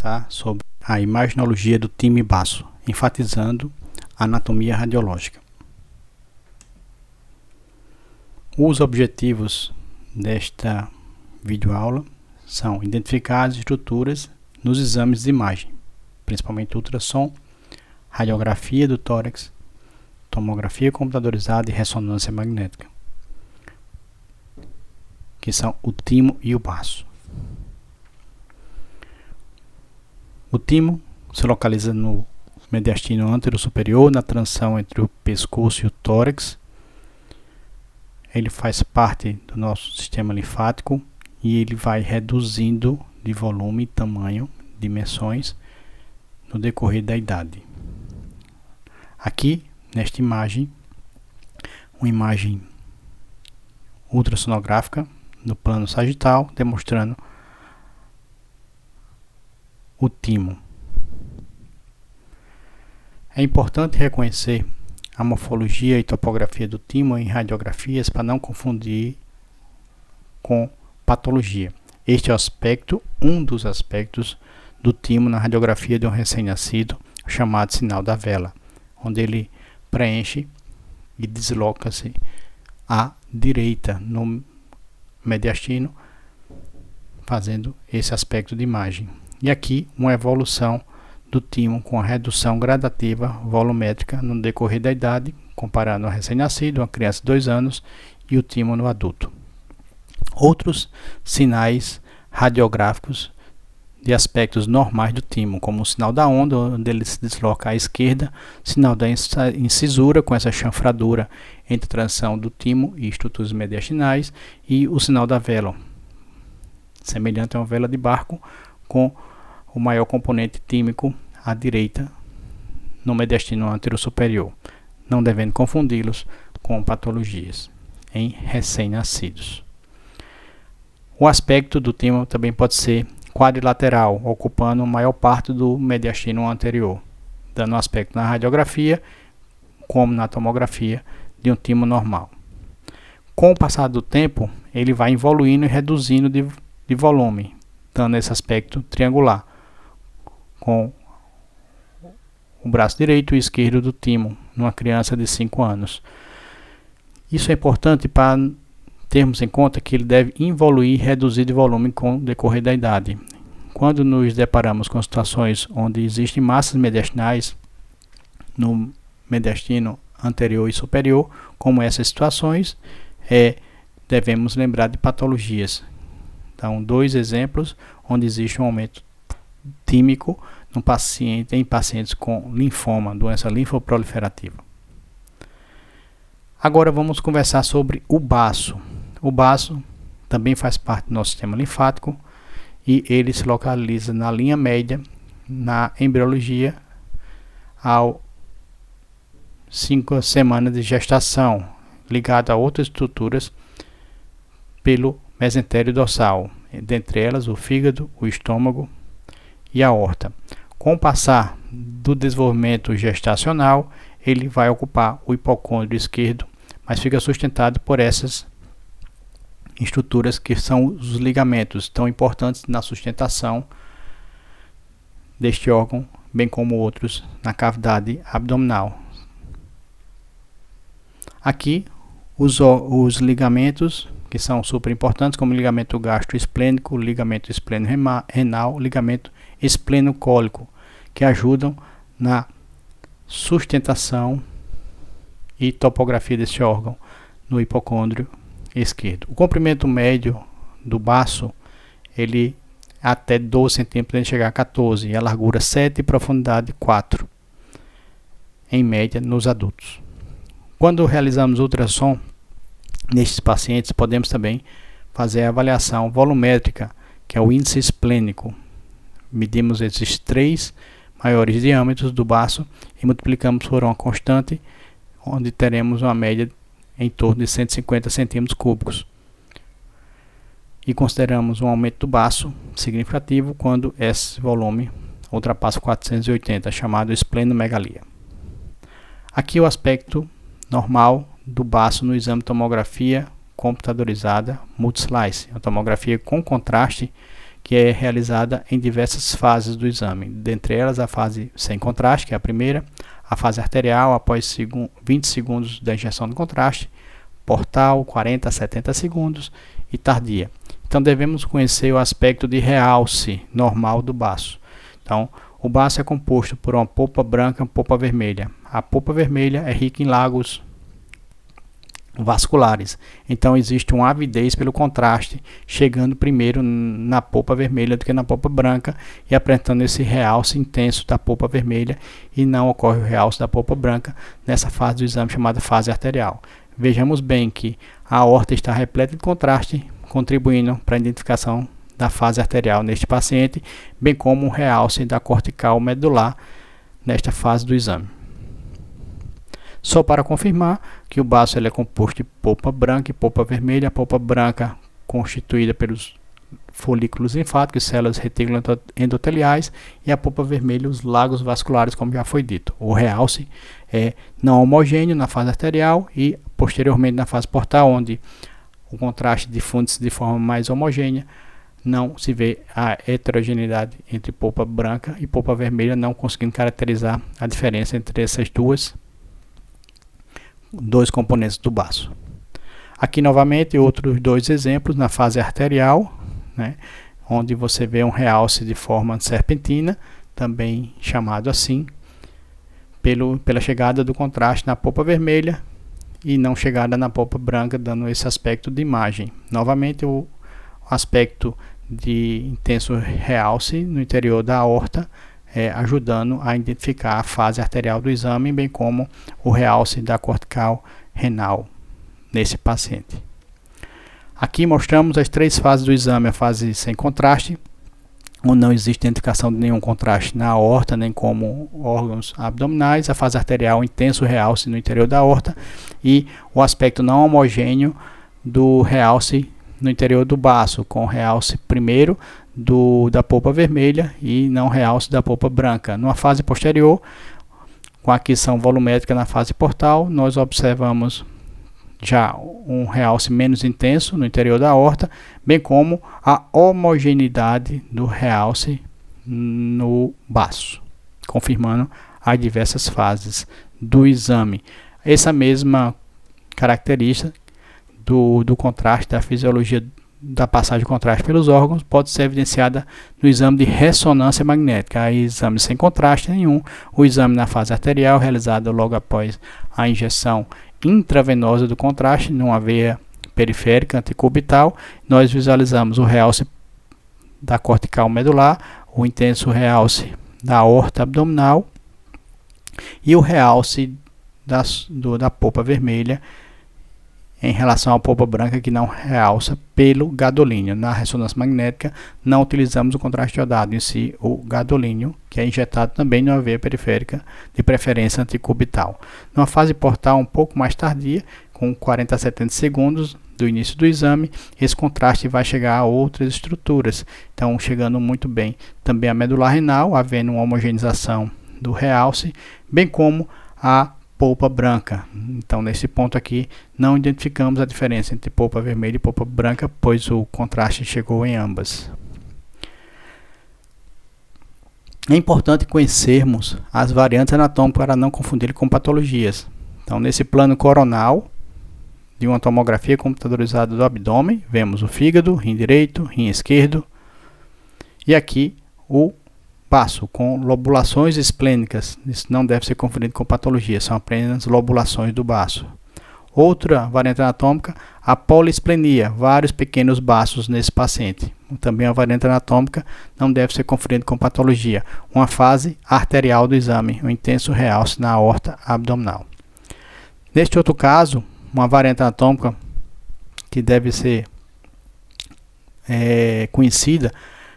conversar sobre a imaginologia do time baço, enfatizando a anatomia radiológica. Os objetivos desta videoaula são identificar as estruturas nos exames de imagem, principalmente ultrassom, radiografia do tórax, tomografia computadorizada e ressonância magnética, que são o timo e o baço. O timo se localiza no mediastino antero-superior, na transição entre o pescoço e o tórax. Ele faz parte do nosso sistema linfático e ele vai reduzindo de volume, tamanho, dimensões no decorrer da idade. Aqui, nesta imagem, uma imagem ultrassonográfica no plano sagital, demonstrando o timo. É importante reconhecer a morfologia e topografia do timo em radiografias para não confundir com patologia. Este é um dos aspectos do timo na radiografia de um recém-nascido, chamado sinal da vela, onde ele preenche e desloca-se à direita no mediastino, fazendo esse aspecto de imagem. E aqui uma evolução do timo com a redução gradativa volumétrica no decorrer da idade, comparando o recém-nascido, uma criança de 2 anos, e o timo no adulto. Outros sinais radiográficos de aspectos normais do timo, como o sinal da onda, onde ele se desloca à esquerda, sinal da incisura, com essa chanfradura entre transição do timo e estruturas mediastinais, e o sinal da vela, semelhante a uma vela de barco, com o maior componente tímico à direita no mediastino antero-superior, não devendo confundi-los com patologias em recém-nascidos. O aspecto do timo também pode ser quadrilateral, ocupando a maior parte do mediastino anterior, dando um aspecto na radiografia, como na tomografia, de um timo normal. Com o passar do tempo, ele vai evoluindo e reduzindo de volume, dando esse aspecto triangular, com o braço direito e esquerdo do timo, numa criança de 5 anos. Isso é importante para termos em conta que ele deve evoluir e reduzir de volume com o decorrer da idade. Quando nos deparamos com situações onde existem massas mediastinais no mediastino anterior e superior, como essas situações, devemos lembrar de patologias. Então, 2 exemplos onde existe um aumento tímico em pacientes com linfoma, doença linfoproliferativa. Agora vamos conversar sobre o baço. O baço também faz parte do nosso sistema linfático e ele se localiza na linha média, na embriologia, ao 5 semanas de gestação, ligado a outras estruturas pelo mesentério dorsal, dentre elas o fígado, o estômago e a aorta. Com o passar do desenvolvimento gestacional, ele vai ocupar o hipocôndrio esquerdo, mas fica sustentado por essas estruturas que são os ligamentos, tão importantes na sustentação deste órgão, bem como outros na cavidade abdominal. Aqui, os ligamentos, que são super importantes, como o ligamento gastroesplênico, ligamento espleno-renal, ligamento espleno-cólico, que ajudam na sustentação e topografia desse órgão no hipocôndrio esquerdo. O comprimento médio do baço, ele é até 12 cm, podendo chegar a 14, e a largura 7 e profundidade 4, em média nos adultos. Quando realizamos ultrassom nestes pacientes, podemos também fazer a avaliação volumétrica, que é o índice esplênico. Medimos esses 3 maiores diâmetros do baço e multiplicamos por uma constante, onde teremos uma média em torno de 150 centímetros cúbicos. E consideramos um aumento do baço significativo quando esse volume ultrapassa 480, chamado esplenomegalia. Aqui o aspecto normal do baço no exame de tomografia computadorizada multislice, uma tomografia com contraste que é realizada em diversas fases do exame, dentre elas a fase sem contraste, que é a primeira, a fase arterial após 20 segundos da injeção do contraste, portal 40 a 70 segundos e tardia. Então devemos conhecer o aspecto de realce normal do baço. Então, o baço é composto por uma polpa branca e uma polpa vermelha. A polpa vermelha é rica em lagos vasculares, então existe uma avidez pelo contraste, chegando primeiro na polpa vermelha do que na polpa branca e apresentando esse realce intenso da polpa vermelha, e não ocorre o realce da polpa branca nessa fase do exame chamada fase arterial. Vejamos bem que a aorta está repleta de contraste, contribuindo para a identificação da fase arterial neste paciente, bem como o realce da cortical medular nesta fase do exame. Só para confirmar que o baço ele é composto de polpa branca e polpa vermelha, a polpa branca constituída pelos folículos linfáticos, células retículo endoteliais, e a polpa vermelha, os lagos vasculares, como já foi dito. O realce é não homogêneo na fase arterial e posteriormente na fase portal, onde o contraste difunde-se de forma mais homogênea, não se vê a heterogeneidade entre polpa branca e polpa vermelha, não conseguindo caracterizar a diferença entre essas dois componentes do baço. Aqui novamente outros dois exemplos na fase arterial, né, onde você vê um realce de forma serpentina, também chamado assim, pela chegada do contraste na polpa vermelha e não chegada na polpa branca, dando esse aspecto de imagem. Novamente o aspecto de intenso realce no interior da aorta, ajudando a identificar a fase arterial do exame, bem como o realce da cortical renal nesse paciente. Aqui mostramos as três fases do exame: a fase sem contraste, onde não existe identificação de nenhum contraste na aorta, nem como órgãos abdominais; a fase arterial, intenso realce no interior da aorta; e o aspecto não homogêneo do realce no interior do baço, com realce primeiro da polpa vermelha e não realce da polpa branca. Numa fase posterior, com aquisição volumétrica na fase portal, nós observamos já um realce menos intenso no interior da aorta, bem como a homogeneidade do realce no baço, confirmando as diversas fases do exame. Essa mesma característica do contraste, da fisiologia da passagem de contraste pelos órgãos, pode ser evidenciada no exame de ressonância magnética. Aí, exame sem contraste nenhum, o exame na fase arterial, realizado logo após a injeção intravenosa do contraste numa veia periférica antecubital, nós visualizamos o realce da cortical medular, o intenso realce da aorta abdominal e o realce da polpa vermelha em relação à polpa branca, que não realça pelo gadolínio. Na ressonância magnética não utilizamos o contraste iodado, em si o gadolínio, que é injetado também numa veia periférica, de preferência antecubital. Numa fase portal um pouco mais tardia, com 40 a 70 segundos do início do exame, esse contraste vai chegar a outras estruturas, então chegando muito bem também a medular renal, havendo uma homogeneização do realce, bem como a polpa branca. Então, nesse ponto aqui, não identificamos a diferença entre polpa vermelha e polpa branca, pois o contraste chegou em ambas. É importante conhecermos as variantes anatômicas para não confundir com patologias. Então, nesse plano coronal de uma tomografia computadorizada do abdômen, vemos o fígado, rim direito, rim esquerdo, e aqui o baço com lobulações esplênicas. Isso não deve ser confundido com patologia, são apenas lobulações do baço. Outra variante anatômica, a poliesplenia, vários pequenos baços nesse paciente. Também a variante anatômica não deve ser confundida com patologia. Uma fase arterial do exame, um intenso realce na aorta abdominal. Neste outro caso, uma variante anatômica que deve ser conhecida,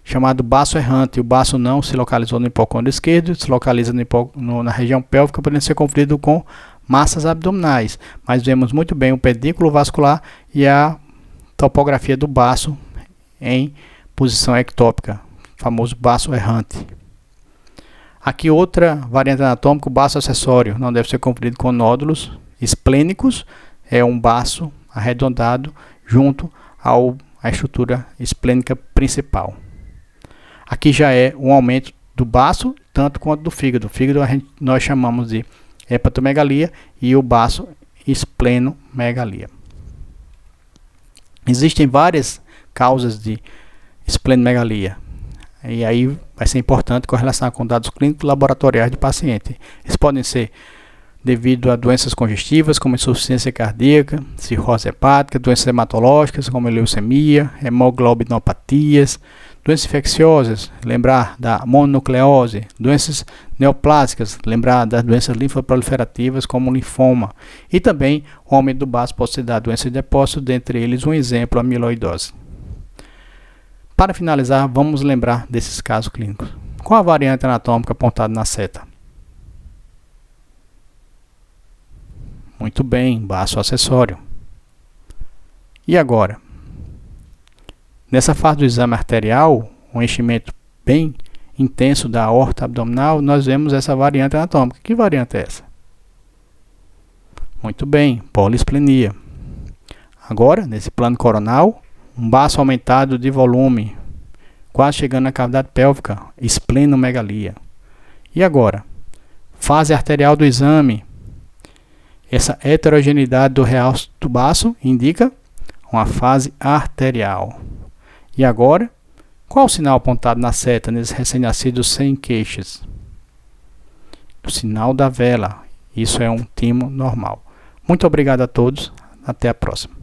chamado baço errante. O baço não se localizou no hipocôndrio esquerdo, se localiza na região pélvica, podendo ser confundido com massas abdominais, mas vemos muito bem o pedículo vascular e a topografia do baço em posição ectópica, famoso baço errante. Aqui outra variante anatômica, o baço acessório, não deve ser confundido com nódulos esplênicos, é um baço arredondado junto à estrutura esplênica principal. Aqui já é um aumento do baço, tanto quanto do fígado. O fígado nós chamamos de hepatomegalia e o baço esplenomegalia. Existem várias causas de esplenomegalia. E aí vai ser importante correlacionar com dados clínicos laboratoriais de paciente. Eles podem ser devido a doenças congestivas, como insuficiência cardíaca, cirrose hepática, doenças hematológicas, como leucemia, hemoglobinopatias, doenças infecciosas, lembrar da mononucleose, doenças neoplásicas, lembrar das doenças linfoproliferativas, como linfoma, e também o aumento do baço pode ser dado doenças de depósito, dentre eles um exemplo, a amiloidose. Para finalizar, vamos lembrar desses casos clínicos. Qual a variante anatômica apontada na seta? Muito bem, baço acessório. E agora? Nessa fase do exame arterial, um enchimento bem intenso da aorta abdominal, nós vemos essa variante anatômica. Que variante é essa? Muito bem, poliesplenia. Agora, nesse plano coronal, um baço aumentado de volume, quase chegando na cavidade pélvica, esplenomegalia. E agora? Fase arterial do exame. Essa heterogeneidade do realce do baço indica uma fase arterial. E agora, qual o sinal apontado na seta nesses recém-nascidos sem queixas? O sinal da vela. Isso é um timo normal. Muito obrigado a todos. Até a próxima.